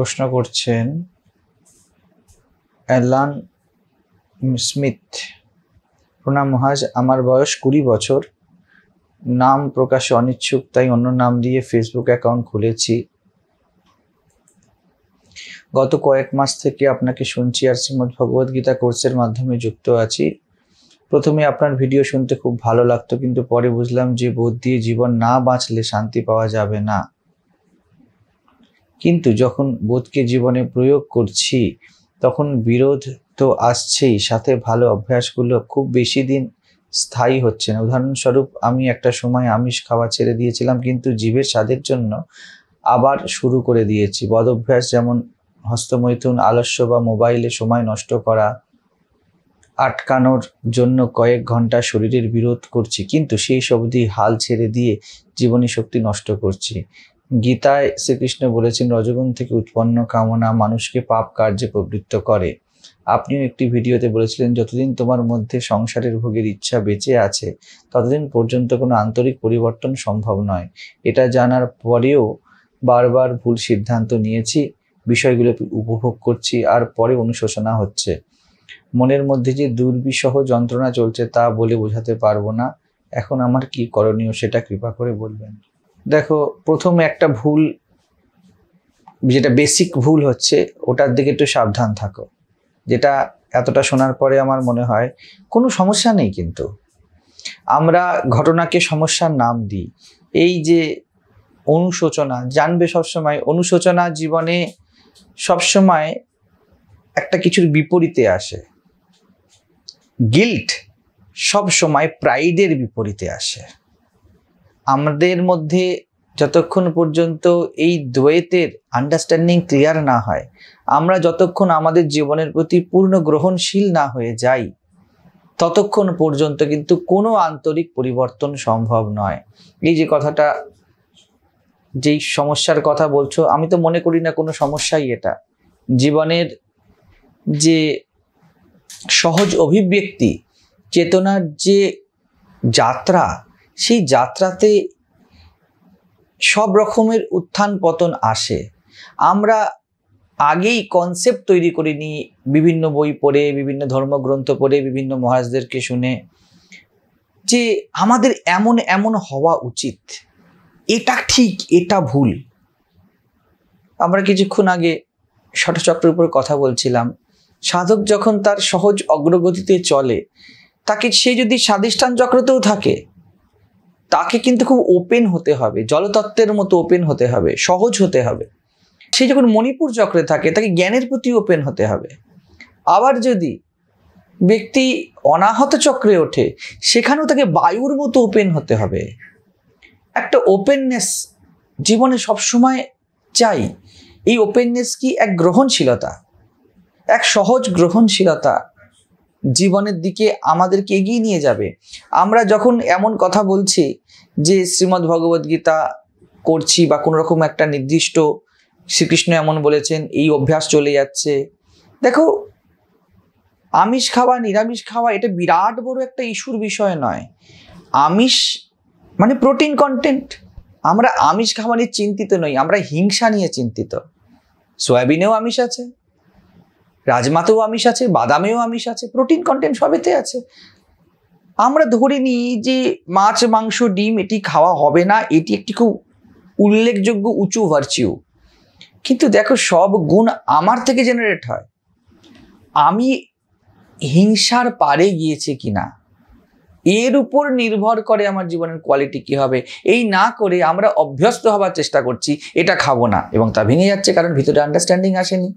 প্রশ্ন করছেন Alan Smith. প্রণাম মহারাজ, আমার বয়স 20 বছর, নাম প্রকাশে অনিচ্ছুক, তাই অন্য নাম দিয়ে ফেসবুক অ্যাকাউন্ট খুলেছি। গত কয়েক মাস থেকে আপনাকে শুনছি আর শ্রীমদ্ ভগবদ গীতা কোর্সের মাধ্যমে যুক্ত আছি। প্রথমে আপনার ভিডিও শুনতে খুব ভালো লাগতো, কিন্তু পরে বুঝলাম যে বোধ দিয়ে জীবন না বাঁচলে শান্তি পাওয়া যাবে না। কিন্তু যখন বোধকে জীবনে প্রয়োগ করছি তখন বিরোধ তো আসছেই, সাথে ভালো অভ্যাসগুলো খুব বেশি দিন স্থায়ী হচ্ছে না। উদাহরণস্বরূপ, আমি একটা সময় আমিষ খাওয়া ছেড়ে দিয়েছিলাম, কিন্তু জীবের স্বাদের জন্য আবার শুরু করে দিয়েছি। বদ অভ্যাস যেমন হস্তমৈথুন, আলস্য বা মোবাইলে সময় নষ্ট করা আটকানোর জন্য কয়েক ঘন্টা শরীরের বিরোধ করছি, কিন্তু সেই অবধি হাল ছেড়ে দিয়ে জীবনী শক্তি নষ্ট করছি। গীতায় শ্রীকৃষ্ণ বলেছেন, রজগুণ থেকে উৎপন্ন কামনা মানুষকে পাপ কার্যে প্রবৃত্ত করে। আপনিও একটি ভিডিওতে বলেছিলেন, যতদিন তোমার মধ্যে সংসারের ভোগের ইচ্ছা বেঁচে আছে ততদিন পর্যন্ত কোনো আন্তরিক পরিবর্তন সম্ভব নয়। এটা জানার পরেও বারবার ভুল সিদ্ধান্ত নিয়েছি, বিষয়গুলো উপভোগ করছি আর পরে অনুশোচনা হচ্ছে। মনের মধ্যে যে দুর্বিষহ যন্ত্রণা চলছে তা বলে বোঝাতে পারবো না। এখন আমার কি করণীয় সেটা কৃপা করে বলবেন। দেখো, প্রথম একটা ভুল, যেটা বেসিক ভুল হচ্ছে, ওটার দিকে একটু সাবধান থাকো। যেটা এতটা শোনার পরে আমার মনে হয় কোনো সমস্যা নেই, কিন্তু আমরা ঘটনাকে সমস্যার নাম দিই। এই যে অনুশোচনা, জানবে সবসময় অনুশোচনা জীবনে সবসময় একটা কিছুর বিপরীতে আসে। গিল্ট সব সময় প্রাইডের বিপরীতে আসে। আমাদের মধ্যে যতক্ষণ পর্যন্ত এই দ্বৈতের আন্ডারস্ট্যান্ডিং ক্লিয়ার না হয়, আমরা যতক্ষণ আমাদের জীবনের প্রতি পূর্ণ গ্রহণশীল না হয়ে যাই, ততক্ষণ পর্যন্ত কিন্তু কোনো আন্তরিক পরিবর্তন সম্ভব নয়। এই যে কথাটা, যেই সমস্যার কথা বলছো, আমি তো মনে করি না কোনো সমস্যাই এটা। জীবনের যে সহজ অভিব্যক্তি, চেতনার যে যাত্রা, সেই যাত্রাতে সব রকমের উত্থান পতন আসে। আমরা আগেই কনসেপ্ট তৈরি করে নিই, বিভিন্ন বই পড়ে, বিভিন্ন ধর্মগ্রন্থ পড়ে, বিভিন্ন মহারাজদেরকে শুনে, যে আমাদের এমন এমন হওয়া উচিত, এটা ঠিক, এটা ভুল। আমরা কিছুক্ষণ আগে ষটচক্রের উপর কথা বলছিলাম। সাধক যখন তার সহজ অগ্রগতিতে চলে, তাকে সে যদি স্বাধিষ্ঠান চক্রতেও থাকে, তাকে কিন্তু খুব ওপেন হতে হবে, জলতত্ত্বের মতো ওপেন হতে হবে, সহজ হতে হবে। সে যখন মণিপুর চক্রে থাকে, তাকে জ্ঞানের প্রতি ওপেন হতে হবে। আবার যদি ব্যক্তি অনাহত চক্রে ওঠে, সেখানেও তাকে বায়ুর মতো ওপেন হতে হবে। একটা ওপেননেস জীবনে সবসময় চাই। এই ওপেননেস কি? এক গ্রহণশীলতা, এক সহজ গ্রহণশীলতা জীবনের দিকে আমাদেরকে এগিয়ে নিয়ে যাবে। আমরা যখন এমন কথা বলছি যে শ্রীমদ্ ভগবদ গীতা করছি, বা কোনো রকম একটা নির্দিষ্ট শ্রীকৃষ্ণ এমন বলেছেন, এই অভ্যাস চলে যাচ্ছে। দেখো, আমিষ খাওয়া, নিরামিষ খাওয়া, এটা বিরাট বড় একটা ইস্যুর বিষয় নয়। আমিষ মানে প্রোটিন কন্টেন্ট। আমরা আমিষ খাওয়া নিয়ে চিন্তিত নই, আমরা হিংসা নিয়ে চিন্তিত। সয়াবিনেও আমিষ আছে, রাজমাতেও আমিষ আছে, বাদামেও আমিষ আছে, প্রোটিন কন্টেন্ট সবেতে আছে। আমরা ধরে নিই যে মাছ, মাংস, ডিম এটি খাওয়া হবে না, এটি একটি খুব উল্লেখযোগ্য উঁচু ভার্চিউ। কিন্তু দেখো, সব গুণ আমার থেকে জেনারেট হয়। আমি হিংসার পারে গিয়েছে কিনা, এর উপর নির্ভর করে আমার জীবনের কোয়ালিটি কি হবে। এই না করে আমরা অভ্যস্ত হবার চেষ্টা করছি, এটা খাবো না, এবং তা ভেঙে যাচ্ছে, কারণ ভিতরে আন্ডারস্ট্যান্ডিং আসেনি।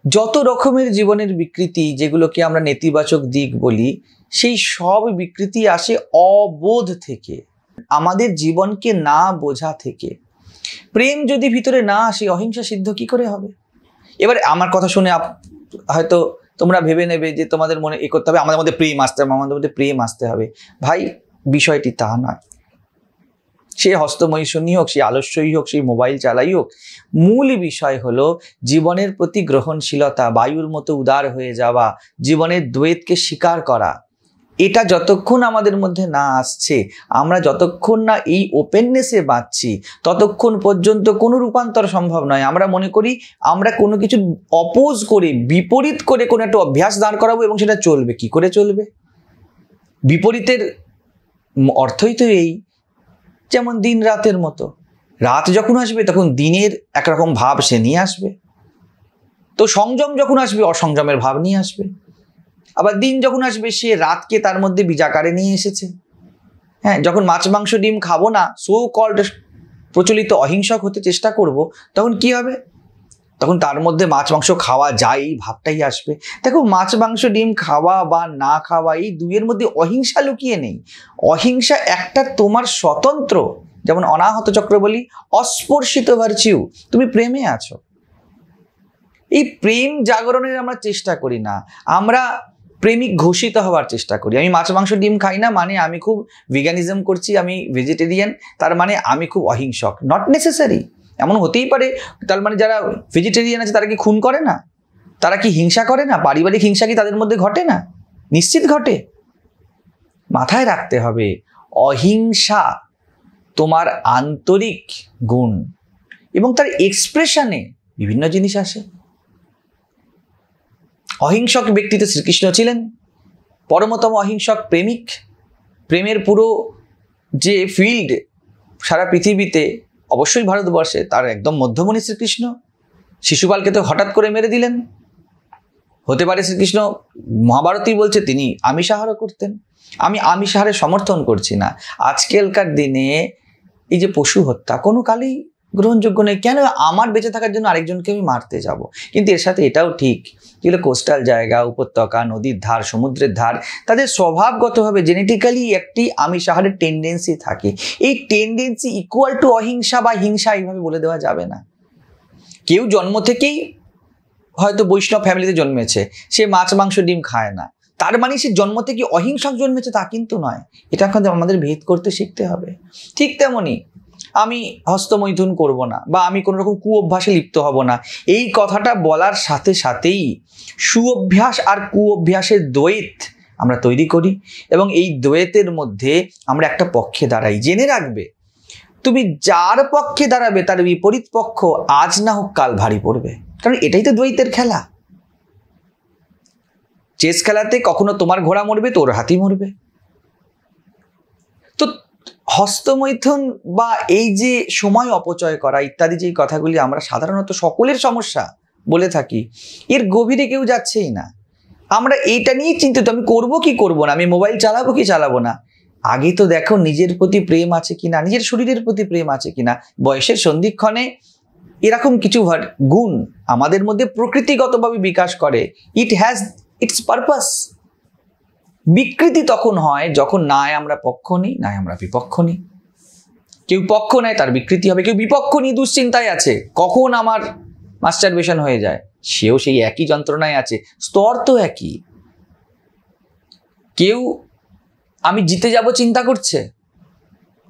যত রকমের জীবনের বিকৃতি, যেগুলোকে আমরা নেতিবাচক দিক বলি, সেই সব বিকৃতি আসে অবোধ থেকে, আমাদের জীবনকে না বোঝা থেকে। প্রেম যদি ভিতরে না আসে, অহিংসা সিদ্ধ কি করে হবে? এবার আমার কথা শুনে হয়তো তোমরা ভেবে নেবে যে তোমাদের মনে এ করতে হবে, আমাদের মধ্যে প্রেম আসতে হবে, আমাদের মধ্যে প্রেম আসতে হবে। ভাই, বিষয়টি তা নয়। সে হস্তমৈথুনই হোক, সে আলস্যই হোক, সেই মোবাইল চালাই হোক, মূল বিষয় হলো জীবনের প্রতি গ্রহণশীলতা, বায়ুর মতো উদার হয়ে যাওয়া, জীবনের দ্বৈতকে স্বীকার করা। এটা যতক্ষণ আমাদের মধ্যে না আসছে, আমরা যতক্ষণ না এই ওপেননেসে বাঁচছি, ততক্ষণ পর্যন্ত কোনো রূপান্তর সম্ভব নয়। আমরা মনে করি আমরা কোনো কিছু অপোজ করে, বিপরীত করে কোনো একটা অভ্যাস দাঁড় করাবো এবং সেটা চলবে। কি করে চলবে? বিপরীতের অর্থই তো এই, যেমন দিন রাতের মতো। রাত যখন আসবে তখন দিনের একরকম ভাব সে নিয়ে আসবে, তো সংযম যখন আসবে অসংযমের ভাব নিয়ে আসবে। আবার দিন যখন আসবে সে রাতকে তার মধ্যে বীজাকারে নিয়ে এসেছে। হ্যাঁ, যখন মাছ মাংস ডিম খাবো না, সো কল্ড প্রচলিত অহিংসক হতে চেষ্টা করব, তখন কি হবে? তখন তার মধ্যে মাছ মাংস খাওয়া যায় এই ভাবটাই আসবে। দেখো, মাছ মাংস ডিম খাওয়া বা না খাওয়া এই দুইয়ের মধ্যে অহিংসা লুকিয়ে নেই। অহিংসা একটা তোমার স্বতন্ত্র, যেমন অনাহত চক্র বলি, অস্পর্শিত ভার্চিউ। তুমি প্রেমে আছো, এই প্রেম জাগরণের আমরা চেষ্টা করি না, আমরা প্রেমিক ঘোষিত হওয়ার চেষ্টা করি। আমি মাছ মাংস ডিম খাই না মানে আমি খুব ভিগানিজম করছি, আমি ভেজিটেরিয়ান, তার মানে আমি খুব অহিংসক। Not necessary. এমন হতেই পারে, তার মানে যারা ভেজিটেরিয়ান আছে তারা কি খুন করে না? তারা কি হিংসা করে না? পারিবারিক হিংসা কি তাদের মধ্যে ঘটে না? নিশ্চিত ঘটে। মাথায় রাখতে হবে, অহিংসা তোমার আন্তরিক গুণ এবং তার এক্সপ্রেশনে বিভিন্ন জিনিস আসে। অহিংসক ব্যক্তিতে শ্রীকৃষ্ণ ছিলেন পরমতম অহিংসক প্রেমিক। প্রেমের পুরো যে ফিল্ড সারা পৃথিবীতে, অবশ্যই ভারতবর্ষে, তার একদম মধ্যমণি শ্রীকৃষ্ণ। শিশুপালকে তো হঠাৎ করে মেরে দিলেন। হতে পারে শ্রীকৃষ্ণ, মহাভারতী বলছে তিনি আমিষাহারও করতেন। আমি আমিষাহারের সমর্থন করছি না। আজকালকার দিনে এই যে পশু হত্যা কোনো কালেই গ্রহণযোগ্য নয়। কেন আমার বেঁচে থাকার জন্য আরেকজনকে আমি মারতে যাব? কিন্তু এর সাথে এটাও ঠিক, যেগুলো কোস্টাল জায়গা, উপত্যকা, নদীর ধার, সমুদ্রের ধার, তাদের স্বভাবগতভাবে জেনেটিক্যালি একটি আমিষাহারের টেন্ডেন্সি থাকে। এই টেন্ডেন্সি ইকুয়াল টু অহিংসা বা হিংসা এইভাবে বলে দেওয়া যাবে না। কেউ জন্ম থেকেই হয়তো বৈষ্ণব ফ্যামিলিতে জন্মেছে, সে মাছ মাংস ডিম খায় না, তার মানে সে জন্ম থেকে অহিংসক জন্মেছে তা কিন্তু নয়। এটা আমাদের ভেদ করতে শিখতে হবে। ঠিক তেমনি আমি হস্তমৈথুন করব না বা আমি কোনো রকম কুঅভ্যাসে লিপ্ত হব না, এই কথাটা বলার সাথে সাথেই সুঅভ্যাস আর কুঅভ্যাসের দ্বৈত আমরা তৈরি করি এবং এই দ্বৈতের মধ্যে আমরা একটা পক্ষে দাঁড়াই। জেনে রাখবে, তুমি যার পক্ষে দাঁড়াবে তার বিপরীত পক্ষ আজ না হোক কাল ভারী পড়বে, কারণ এটাই তো দ্বৈতের খেলা। চেস খেলাতে কখনো তোমার ঘোড়া মরবে, তোর হাতি মরবে। তো হস্তমৈথুন বা এই যে সময় অপচয় করা ইত্যাদি যে কথাগুলি আমরা সাধারণত সকলের সমস্যা বলে থাকি, এর গভীরে কেউ যাচ্ছেই না। আমরা এইটা নিয়ে চিন্তিত, আমি করব কি করব না, আমি মোবাইল চালাবো কি চালাবো না। আগে তো দেখো নিজের প্রতি প্রেম আছে কিনা, নিজের শরীরের প্রতি প্রেম আছে কিনা। বয়সের সন্ধিক্ষণে এরকম কিছু গুণ আমাদের মধ্যে প্রকৃতিগতভাবে বিকাশ করে। It has its purpose. বিকৃতি তখন হয় যখন নাই আমরা পক্ষ নিই, নাই আমরা বিপক্ষ নিই। কেউ পক্ষ নেয় তার বিকৃতি হবে, কেউ বিপক্ষ নিয়ে দুশ্চিন্তায় আছে কখন আমার মাস্টারবেশন হয়ে যায়, সেও সেই একই যন্ত্রণায় আছে, স্তর তো একই। কেউ আমি জিতে যাব চিন্তা করছে,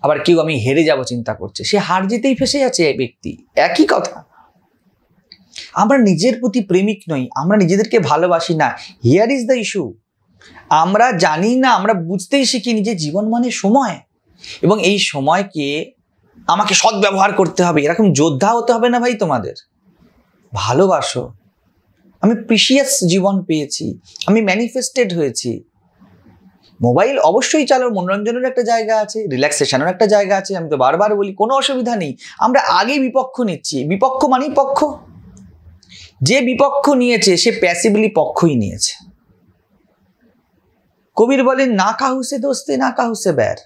আবার কেউ আমি হেরে যাব চিন্তা করছে। সে হার জিতেই ফেসে আছে এই ব্যক্তি, একই কথা। আমরা নিজের প্রতি প্রেমিক নই, আমরা নিজেদেরকে ভালোবাসি না। Here is the issue. আমরা জানি না, আমরা বুঝতেই শিখিনি যে জীবন মানে সময়, এবং এই সময়কে আমাকে সদ্ব্যবহার করতে হবে। এরকম যোদ্ধা হতে হবে না ভাই। তোমাদের ভালোবাসো। আমি প্রিসিয়াস জীবন পেয়েছি, আমি ম্যানিফেস্টেড হয়েছি। মোবাইল অবশ্যই চালাও, মনোরঞ্জনের একটা জায়গা আছে, রিল্যাক্সেশনের একটা জায়গা আছে। আমি তো বারবার বলি কোনো অসুবিধা নেই। আমরা আগে বিপক্ষ নিচ্ছি। বিপক্ষ মানেই পক্ষ। যে বিপক্ষ নিয়েছে সে প্যাসিভলি পক্ষই নিয়েছে। কবির বলেন, না কাহুসে দোস্তে না কাহুসে ব্যার,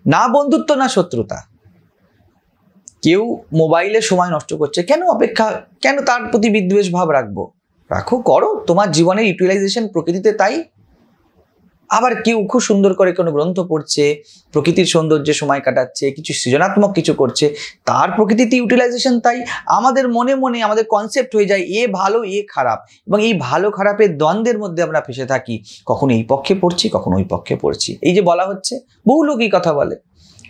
না বন্ধুত্ব না শত্রুতা। কেউ মোবাইলে সময় নষ্ট করছে, কেন অপেক্ষা, কেন তার প্রতি বিদ্বেষ ভাব রাখবো? রাখো, করো, তোমার জীবনের ইউটিলাইজেশন প্রকৃতিতে তাই। আবার কেউ খুব সুন্দর করে কোনো গ্রন্থ পড়ছে, প্রকৃতির সৌন্দর্যে সময় কাটাচ্ছে, কিছু সৃজনাত্মক কিছু করছে, তার প্রকৃতিতে ইউটিলাইজেশন তাই। আমাদের মনে মনে আমাদের কনসেপ্ট হয়ে যায় এ ভালো এ খারাপ, এবং এই ভালো খারাপের দ্বন্দ্বের মধ্যে আমরা ফেসে থাকি। কখনো এই পক্ষে পড়ছি, কখনো ওই পক্ষে পড়ছি। এই যে বলা হচ্ছে, বহু লোক এই কথা বলে,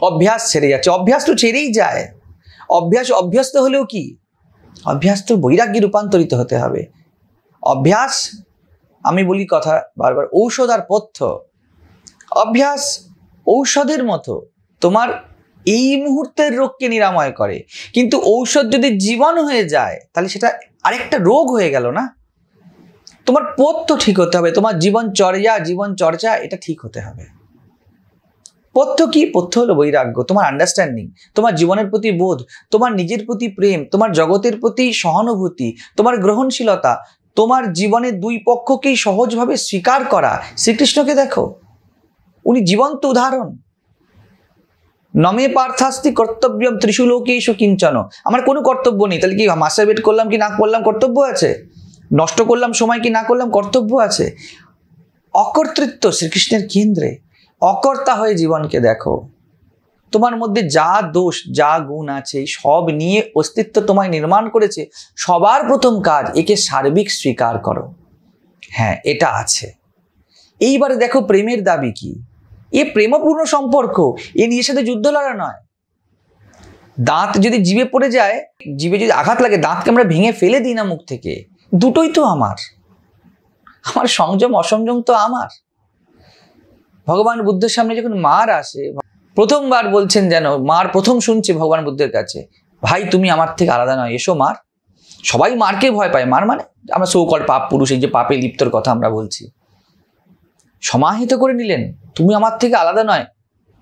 অভ্যাস ছেড়ে যাচ্ছে। অভ্যাস তো ছেড়েই যায়। অভ্যস্ত হলেও কি, অভ্যাস তো বৈরাগ্যে রূপান্তরিত হতে হবে। অভ্যাস, আমি বলি কথা বারবার, ঔষধ আর পথ্য অভ্যাস ঔষধের মতো তোমার এই মুহূর্তের রোগকে নিরাময় করে, কিন্তু ঔষধ যদি জীবন হয়ে যায় তাহলে সেটা আরেকটা রোগ হয়ে গেল না। তোমার পথ্য ঠিক হতে হবে, তোমার জীবন চর্চা এটা ঠিক হতে হবে। পথ্য কি? পথ্য হলো বৈরাগ্য, তোমার আন্ডারস্ট্যান্ডিং, তোমার জীবনের প্রতি বোধ, তোমার নিজের প্রতি প্রেম, তোমার জগতের প্রতি সহানুভূতি, তোমার গ্রহণশীলতা, তোমার জীবনের দুই পক্ষকেই সহজভাবে স্বীকার করা। শ্রীকৃষ্ণকে দেখো, উনি জীবন্ত উদাহরণ। নমে পার্থাস্তি কর্তব্যম ত্রিষু লোকেষু কিঞ্চন। আমার কোনো কর্তব্য নেই, তাহলে কি মাস্টারবেট করলাম কি না করলাম কর্তব্য আছে? নষ্ট করলাম সময় কি না করলাম কর্তব্য আছে? অকর্তৃত্ব শ্রীকৃষ্ণের কেন্দ্রে, অকর্তা হয়ে জীবনকে দেখো। তোমার মধ্যে যা দোষ যা গুণ আছে সব নিয়ে অস্তিত্ব তোমায় নির্মাণ করেছে। সবার প্রথম কাজ একে সার্বিক স্বীকার করো, হ্যাঁ এটা আছে। এইবারে দেখো প্রেমের দাবি কি? এ প্রেমপূর্ণ সম্পর্ক, এ নিজের সাথে যুদ্ধ লড়া নয়। দাঁত যদি জিভে পড়ে যায়, জিভে যদি আঘাত লাগে, দাঁতকে আমরা ভেঙে ফেলে দিই না মুখ থেকে। দুটোই তো আমার সংযম অসংযম তো আমার। ভগবান বুদ্ধের সামনে যখন মার আসে, প্রথমবার বলছেন যেন মার প্রথম শুনছে ভগবান বুদ্ধের কাছে, ভাই তুমি আমার থেকে আলাদা নয়, এসো মার। সবাই মারকে ভয় পায়, মার মানে আমরা সৌকল পাপ পুরুষ, এই যে পাপে লিপ্তর কথা আমরা বলছি। সমাহিত করে নিলেন, তুমি আমার থেকে আলাদা নয়।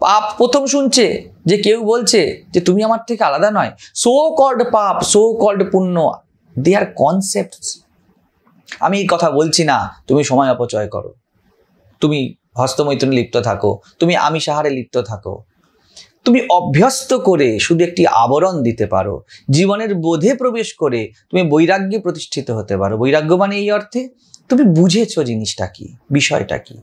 পাপ প্রথম শুনছে যে কেউ বলছে যে তুমি আমার থেকে আলাদা নয়। সো কল্ড পাপ, সো কল্ড পুণ্য, দে আর কনসেপ্টস। আমি এই কথা বলছি না তুমি সময় অপচয় করো, তুমি হস্তমৈথুনে লিপ্ত থাকো, তুমি আমিষাহারে লিপ্ত থাকো। তুমি অভ্যস্ত করে শুধু একটি আবরণ দিতে পারো, জীবনের বোধে প্রবেশ করে তুমি বৈরাগ্যে প্রতিষ্ঠিত হতে পারো। বৈরাগ্য মানে এই অর্থে তুমি বুঝেছো জিনিসটা কি, বিষয়টা কি।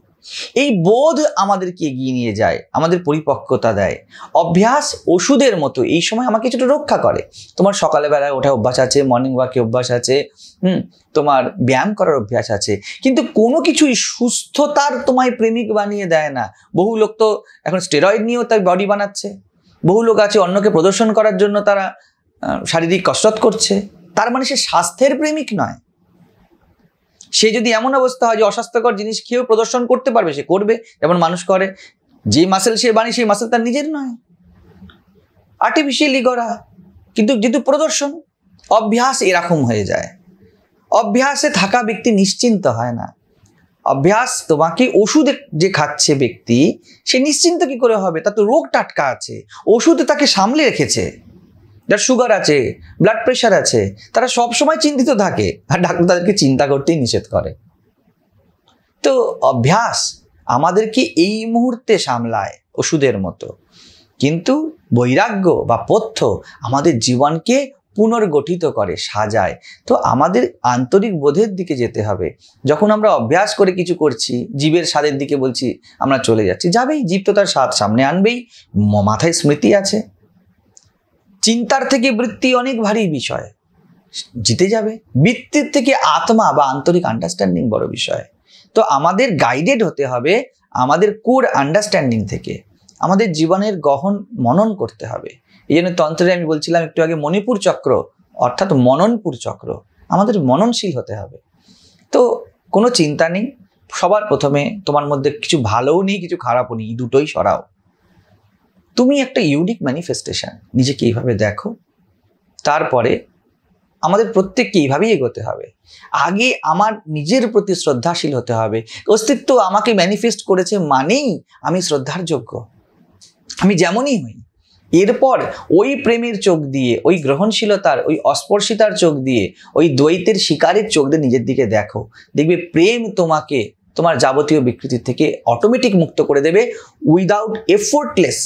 এই বোধ আমাদেরকে এগিয়ে নিয়ে যায়, আমাদের পরিপক্কতা দেয়। অভ্যাস ওষুধের মতো এই সময় আমাকে কিছুটা রক্ষা করে। তোমার সকালে বেলায় ওঠা অভ্যাস আছে, মর্নিং ওয়াকে অভ্যাস আছে, তোমার ব্যায়াম করার অভ্যাস আছে, কিন্তু কোনো কিছুই সুস্থতার তোমায় প্রেমিক বানিয়ে দেয় না। বহু লোক তো এখন স্টেরয়েড নিয়েও তার বডি বানাচ্ছে। বহু লোক আছে অন্যকে প্রদর্শন করার জন্য তারা শারীরিক কসরত করছে। তার মানে সে স্বাস্থ্যের প্রেমিক নয়। সে যদি এমন অবস্থা হয় যে অস্বাস্থ্যকর জিনিস খেয়েও প্রদর্শন করতে পারবে, সে করবে, যেমন মানুষ করে। যে মাসেল সে বানিয়ে, সেই মাসেল তার নিজের নয়, আর্টিফিশিয়ালি গড়া, কিন্তু যেহেতু প্রদর্শন। অভ্যাস এরকম হয়ে যায়। অভ্যাসে থাকা ব্যক্তি নিশ্চিন্ত হয় না। অভ্যাস তোমাকে ওষুধ যে খাচ্ছে ব্যক্তি, সে নিশ্চিন্ত কি করে হবে? তার তো রোগ টাটকা আছে, ওষুধ তাকে সামলে রেখেছে। যার সুগার আছে, ব্লাড প্রেশার আছে, তারা সব সময় চিন্তিত থাকে, আর ডাক্তার তাদেরকে চিন্তা করতেই নিষেধ করে। তো অভ্যাস আমাদেরকে এই মুহূর্তে সামলায় ওষুধের মতো, কিন্তু বৈরাগ্য বা পথ্য আমাদের জীবনকে পুনর্গঠিত করে, সাজায়। তো আমাদের আন্তরিক বোধের দিকে যেতে হবে। যখন আমরা অভ্যাস করে কিছু করছি, জীবের স্বাদের দিকে বলছি আমরা চলে যাচ্ছি, যাবেই, জীব তো তার স্বাদ সামনে আনবেই। মাথায় স্মৃতি আছে, চিন্তার থেকে বৃত্তি অনেক ভারী বিষয়, জিতে যাবে। বৃত্তির থেকে আত্মা বা আন্তরিক আন্ডারস্ট্যান্ডিং বড় বিষয়। তো আমাদের গাইডেড হতে হবে আমাদের কোর আন্ডারস্ট্যান্ডিং থেকে, আমাদের জীবনের গহন মনন করতে হবে। এই জন্য তন্ত্রে আমি বলছিলাম একটু আগে, মণিপুর চক্র অর্থাৎ মননপুর চক্র, আমাদের মননশীল হতে হবে। তো কোনো চিন্তা নেই, সবার প্রথমে তোমার মধ্যে কিছু ভালোও নেই, কিছু খারাপও নেই, দুটোই সরাও। তুমি একটা ইউনিক ম্যানিফেস্টেশন, নিজেকে এইভাবে দেখো। তারপরে আমাদের প্রত্যেককে এইভাবেই এগোতে হবে। আগে আমার নিজের প্রতি শ্রদ্ধাশীল হতে হবে। অস্তিত্ব আমাকে ম্যানিফেস্ট করেছে মানেই আমি শ্রদ্ধার যোগ্য, আমি যেমনই হই। এরপর ওই প্রেমের চোখ দিয়ে, ওই গ্রহণশীলতার, ওই অস্পর্শিতার চোখ দিয়ে, ওই দ্বৈতের শিকারের চোখ দিয়ে নিজের দিকে দেখো। দেখবে প্রেম তোমাকে তোমার যাবতীয় বিকৃতি থেকে অটোমেটিক মুক্ত করে দেবে, উইদাউট এফোর্টলেস।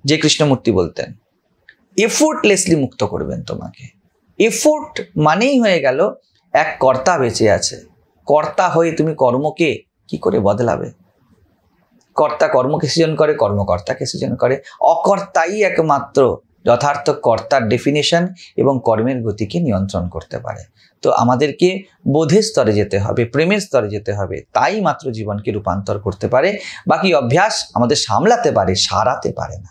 যে কৃষ্ণমূর্তি বলতেন, এফোর্টলেসলি মুক্ত করবেন তোমাকে। এফোর্ট মানেই হয়ে গেল এক কর্তা বেঁচে আছে। কর্তা হয়ে তুমি কর্মকে কি করে বদলাবে? কর্তা কর্মকে সৃজন করে, কর্মকর্তাকে সৃজন করে। অকর্তাই একমাত্র যথার্থ কর্তার ডেফিনেশন এবং কর্মের গতিকে নিয়ন্ত্রণ করতে পারে। তো আমাদেরকে বোধের স্তরে যেতে হবে, প্রেমের স্তরে যেতে হবে, তাই মাত্র জীবনকে রূপান্তর করতে পারে। বাকি অভ্যাস আমাদের সামলাতে পারে, সারাতে পারে না।